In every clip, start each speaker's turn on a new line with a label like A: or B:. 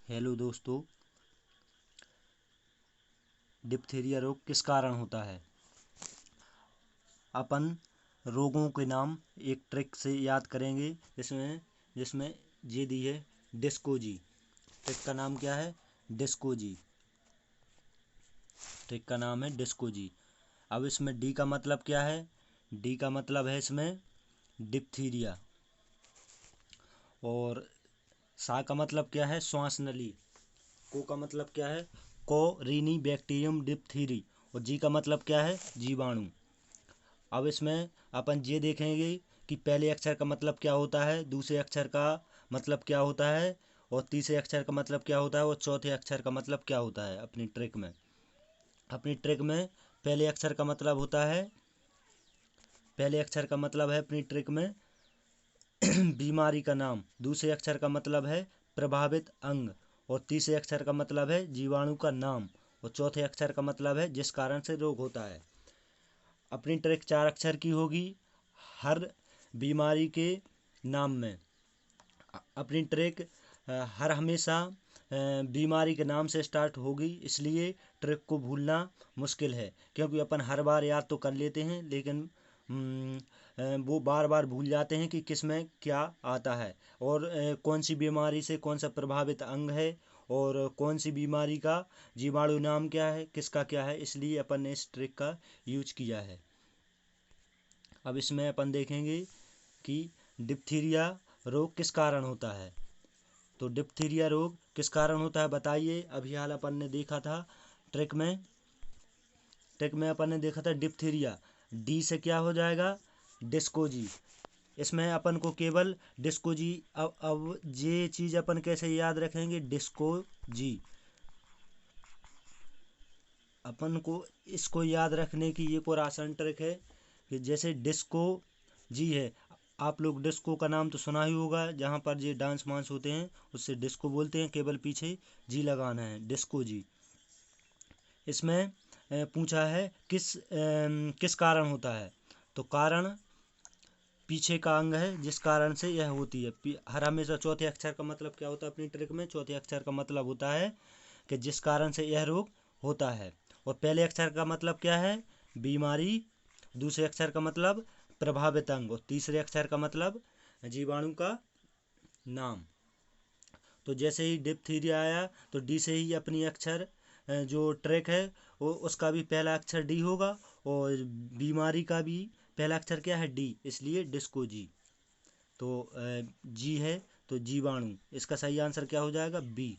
A: Hello दोस्तों, diphtheria रोग किस कारण होता है। अपन रोगों के नाम एक ट्रिक से याद करेंगे जिसमें जिसमें ये दी है डिस्को-जी। ट्रिक का नाम क्या है? डिस्को-जी। ट्रिक का नाम है डिस्को-जी। अब इसमें डी का मतलब क्या है? डी का मतलब है इसमें डिप्थीरिया। और सा का मतलब क्या है? श्वास नली। को का मतलब क्या है? कोरिनी बैक्टीरियम डिप्थीरी। और जी का मतलब क्या है? जीवाणु। अब इसमें अपन ये देखेंगे कि पहले अक्षर का मतलब क्या होता है, दूसरे अक्षर का मतलब क्या होता है और तीसरे अक्षर का मतलब क्या होता है और चौथे अक्षर का मतलब क्या होता है। अपनी ट्रिक में पहले अक्षर का मतलब होता है, पहले अक्षर का मतलब है अपनी ट्रिक में बीमारी का नाम। दूसरे अक्षर का मतलब है प्रभावित अंग। और तीसरे अक्षर का मतलब है जीवाणु का नाम। और चौथे अक्षर का मतलब है जिस कारण से रोग होता है। अपनी ट्रिक 4 अक्षर की होगी हर बीमारी के नाम में। अपनी ट्रिक हर हमेशा बीमारी के नाम से स्टार्ट होगी, इसलिए ट्रिक को भूलना मुश्किल है क्योंकि अपन हर बार याद तो कर लेते हैं लेकिन वो बार बार भूल जाते हैं कि किस में क्या आता है और कौन सी बीमारी से कौन सा प्रभावित अंग है और कौन सी बीमारी का जीवाणु नाम क्या है, किसका क्या है। इसलिए अपन ने इस ट्रिक का यूज किया है। अब इसमें अपन देखेंगे कि डिप्थीरिया रोग किस कारण होता है। तो डिप्थीरिया रोग किस कारण होता है बताइए। अभी हाल अपन ने देखा था ट्रिक में अपन ने देखा था डिप्थीरिया। डी से क्या हो जाएगा? डिस्को-जी। इसमें अपन को केवल डिस्को-जी। अब ये चीज़ अपन कैसे याद रखेंगे? डिस्को-जी। अपन को इसको याद रखने की एक और आसान ट्रिक है कि जैसे डिस्को जी है, आप लोग डिस्को का नाम तो सुना ही होगा, जहाँ पर ये डांस वांस होते हैं उससे डिस्को बोलते हैं, केवल पीछे जी लगाना है, डिस्को जी। इसमें पूछा है किस कारण होता है। तो कारण पीछे का अंग है जिस कारण से यह होती है। हर हमेशा चौथे अक्षर का मतलब क्या होता है अपनी ट्रिक में? चौथे अक्षर का मतलब होता है कि जिस कारण से यह रोग होता है। और पहले अक्षर का मतलब क्या है? बीमारी। दूसरे अक्षर का मतलब प्रभावित अंग। और तीसरे अक्षर का मतलब जीवाणु का नाम। तो जैसे ही डिप्थीरिया आया तो डी से ही अपनी अक्षर जो ट्रैक है वो उसका भी पहला अक्षर डी होगा और बीमारी का भी पहला अक्षर क्या है? डी, इसलिए डिस्को जी। तो जी है तो जीवाणु, इसका सही आंसर क्या हो जाएगा? बी।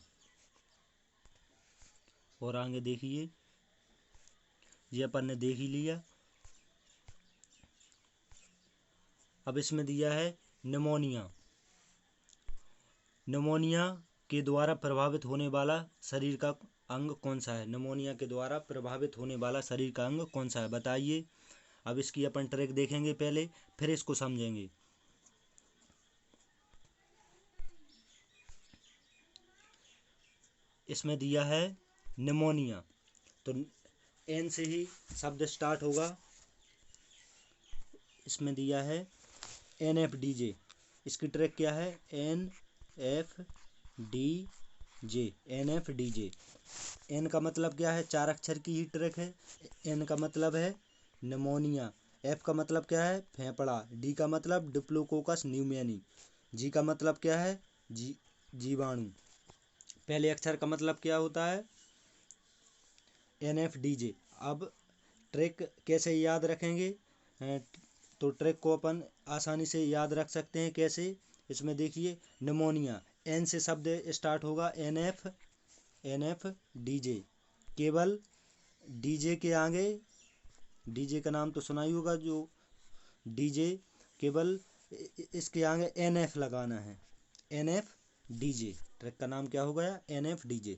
A: और आगे देखिए, ये अपन ने देख ही लिया। अब इसमें दिया है निमोनिया। निमोनिया के द्वारा प्रभावित होने वाला शरीर का अंग कौन सा है? निमोनिया के द्वारा प्रभावित होने वाला शरीर का अंग कौन सा है बताइए। अब इसकी अपन ट्रिक देखेंगे पहले, फिर इसको समझेंगे। इसमें दिया है निमोनिया, तो एन से ही शब्द स्टार्ट होगा। इसमें दिया है NFDJ। इसकी ट्रिक क्या है? NFDJ। NFDJ। एन का मतलब क्या है? 4 अक्षर की ही ट्रिक है। एन का मतलब है निमोनिया। एफ का मतलब क्या है? फेफड़ा। डी का मतलब डिप्लोकोकस न्यूमोनी। जी का मतलब क्या है? जीवाणु। पहले अक्षर का मतलब क्या होता है? NFDJ। अब ट्रिक कैसे याद रखेंगे? तो ट्रिक को अपन आसानी से याद रख सकते हैं। कैसे? इसमें देखिए, निमोनिया एन से शब्द स्टार्ट होगा। NF DJ। केवल डीजे के आगे, डीजे का नाम तो सुना ही होगा, जो डीजे, केवल इसके आगे NF लगाना है। NFDJ। ट्रिक का नाम क्या हो गया? NFDJ।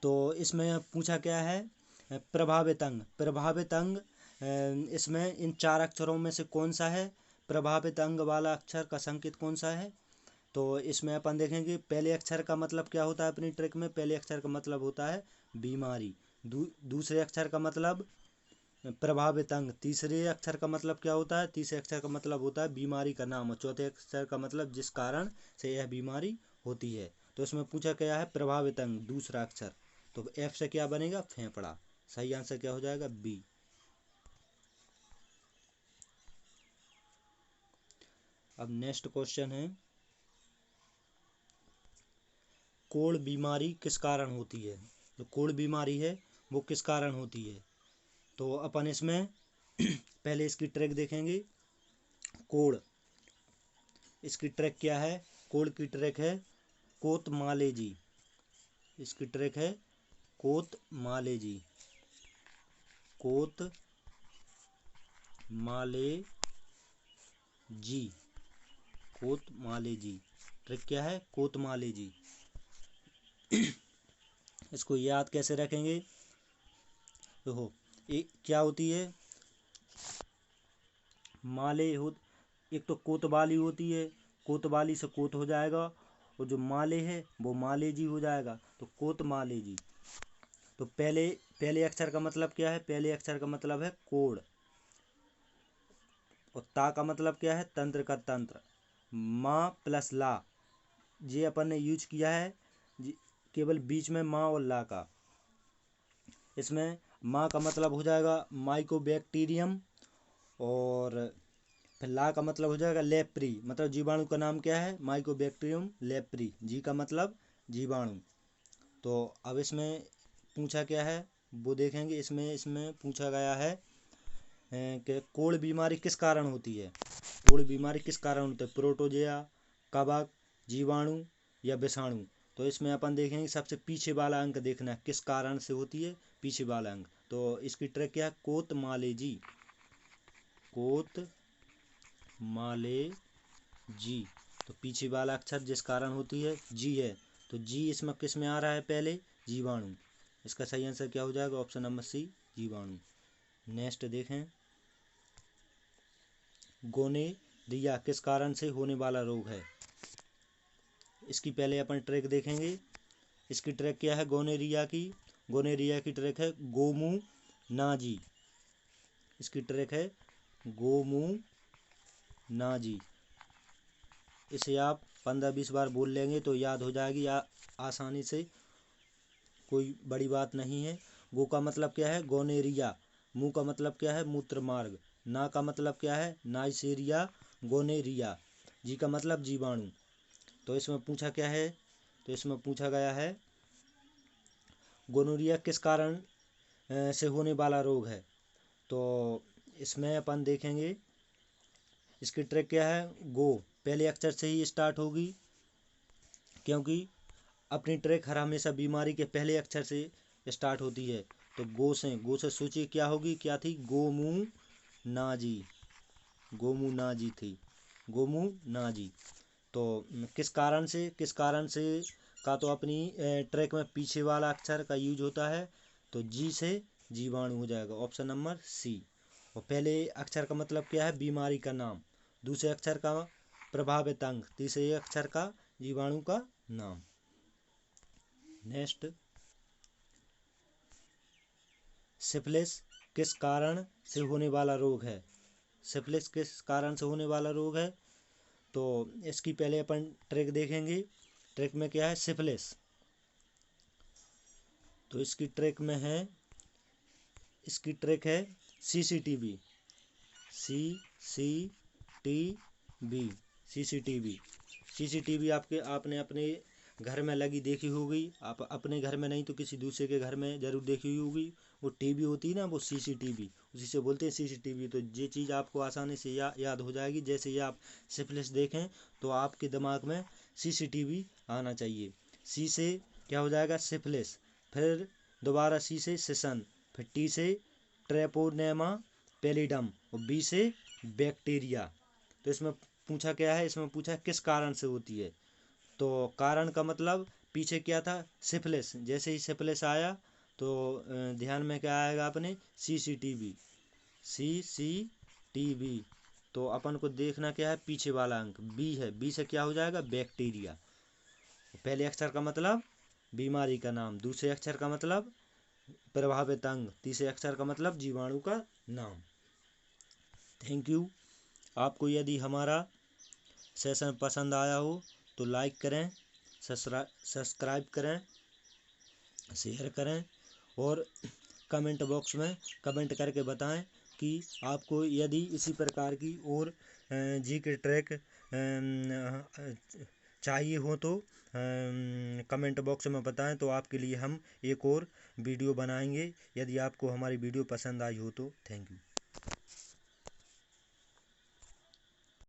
A: तो इसमें पूछा क्या है? प्रभावित अंग। प्रभावित अंग इसमें इन 4 अक्षरों में से कौन सा है? प्रभावित अंग वाला अक्षर का संकेत कौन सा है? तो इसमें अपन देखेंगे पहले अक्षर का मतलब क्या होता है अपनी ट्रिक में? पहले अक्षर का मतलब होता है बीमारी। दूसरे अक्षर का मतलब प्रभावित अंग। तीसरे अक्षर का मतलब क्या होता है? तीसरे अक्षर का मतलब होता है बीमारी का नाम। और चौथे अक्षर का मतलब जिस कारण से यह बीमारी होती है। तो इसमें पूछा क्या है, प्रभावित अंग दूसरा अक्षर, तो एफ से क्या बनेगा, फेफड़ा। सही आंसर क्या हो जाएगा, बी। अब नेक्स्ट क्वेश्चन है, कोढ़ बीमारी किस कारण होती है। जो कोढ़ बीमारी है वो किस कारण होती है, तो अपन इसमें पहले इसकी ट्रैक देखेंगे। कोढ़, इसकी ट्रैक क्या है, कोढ़ की ट्रैक है कोतमालेजी। इसकी ट्रैक है कोतमालेजी, कोतमालेजी, कोतमालेजी। ट्रैक क्या है, कोतमालेजी। इसको याद कैसे रखेंगे, देखो एक क्या होती है, माले हो, एक तो कोतवाली होती है, कोतवाली से कोत हो जाएगा, और जो माले है वो मालेजी हो जाएगा, तो कोतमालेजी। तो पहले अक्षर का मतलब क्या है, पहले अक्षर का मतलब है कोढ़, और ता का मतलब क्या है, तंत्र का तंत्र। माँ प्लस ला, ये अपन ने यूज किया है केवल बीच में माँ और ला का। इसमें माँ का मतलब हो जाएगा माइकोबैक्टीरियम, और फिर ला का मतलब हो जाएगा लेप्री, मतलब जीवाणु का नाम क्या है, माइकोबैक्टीरियम लेप्री। जी का मतलब जीवाणु। तो अब इसमें पूछा क्या है वो देखेंगे। इसमें पूछा गया है कि कोढ़ बीमारी किस कारण होती है। कोढ़ बीमारी किस कारण होती है, प्रोटोजोआ, कवक, जीवाणु या विषाणु। तो इसमें अपन देखेंगे सबसे पीछे वाला अंक देखना है, किस कारण से होती है, पीछे वाला अंक। तो इसकी ट्रैक क्या है, कोतमालेजी, कोतमालेजी। तो पीछे वाला अक्षर जिस कारण होती है जी है, तो जी इसमें किस में आ रहा है, पहले जीवाणु। इसका सही आंसर क्या हो जाएगा, ऑप्शन नंबर सी, जीवाणु। नेक्स्ट देखें, गोनेरिया किस कारण से होने वाला रोग है। इसकी पहले अपन ट्रैक देखेंगे। इसकी ट्रैक क्या है, गोनेरिया की, गोनेरिया की ट्रैक है गोमू नाजी। इसकी ट्रैक है गोमू नाजी। इसे आप 15-20 बार बोल लेंगे तो याद हो जाएगी आसानी से, कोई बड़ी बात नहीं है। गो का मतलब क्या है, गोनेरिया। मुंह का मतलब क्या है, मूत्र मार्ग। ना का मतलब क्या है, नाइसेरिया गोनेरिया। जी का मतलब जीवाणु। तो इसमें पूछा क्या है, तो इसमें पूछा गया है गोनोरिया किस कारण से होने वाला रोग है। तो इसमें अपन देखेंगे, इसकी ट्रैक क्या है, गो पहले अक्षर से ही स्टार्ट होगी, क्योंकि अपनी ट्रैक हर हमेशा बीमारी के पहले अक्षर से स्टार्ट होती है। तो गो से सोचिए क्या होगी, क्या थी, गोमू नाजी, गोमू नाजी थी, गोमू नाजी। तो किस कारण से का, तो अपनी ट्रैक में पीछे वाला अक्षर का यूज होता है, तो जी से जीवाणु हो जाएगा, ऑप्शन नंबर सी। और पहले अक्षर का मतलब क्या है, बीमारी का नाम, दूसरे अक्षर का प्रभावित अंग, तीसरे अक्षर का जीवाणु का नाम। नेक्स्ट, सिफिलिस किस कारण से होने वाला रोग है। सिफिलिस किस कारण से होने वाला रोग है, तो इसकी पहले अपन ट्रैक देखेंगे। ट्रैक में क्या है, सिफिलिस, तो इसकी ट्रैक में है, इसकी ट्रैक है सीसीटीवी, सीसीटीवी, सीसीटीवी। सीसीटीवी आपने अपने घर में लगी देखी होगी, आप अपने घर में नहीं तो किसी दूसरे के घर में जरूर देखी होगी। वो टीवी होती है ना, वो सीसीटीवी, उसी से बोलते हैं सीसीटीवी। तो ये चीज़ आपको आसानी से याद हो जाएगी। जैसे ही आप सिफिलिस देखें तो आपके दिमाग में सीसीटीवी आना चाहिए। सी से क्या हो जाएगा, सिफिलिस, फिर दोबारा सी से सिसन, फिर टी से ट्रेपोनेमा पेलिडम, और बी से बैक्टीरिया। तो इसमें पूछा क्या है, इसमें पूछा किस कारण से होती है। तो कारण का मतलब पीछे क्या था, सिफिलिस। जैसे ही सिफिलिस आया तो ध्यान में क्या आएगा अपने, सीसीटीवी, सीसीटीवी। तो अपन को देखना क्या है, पीछे वाला अंक बी है, बी से क्या हो जाएगा, बैक्टीरिया। पहले अक्षर का मतलब बीमारी का नाम, दूसरे अक्षर का मतलब प्रभावित अंग, तीसरे अक्षर का मतलब जीवाणु का नाम। Thank you. आपको यदि हमारा सेशन पसंद आया हो तो लाइक करें, सब्सक्राइब करें, शेयर करें और कमेंट बॉक्स में कमेंट करके बताएं कि आपको यदि इसी प्रकार की और जी के ट्रैक चाहिए हो तो कमेंट बॉक्स में बताएं, तो आपके लिए हम एक और वीडियो बनाएंगे। यदि आपको हमारी वीडियो पसंद आई हो तो थैंक यू।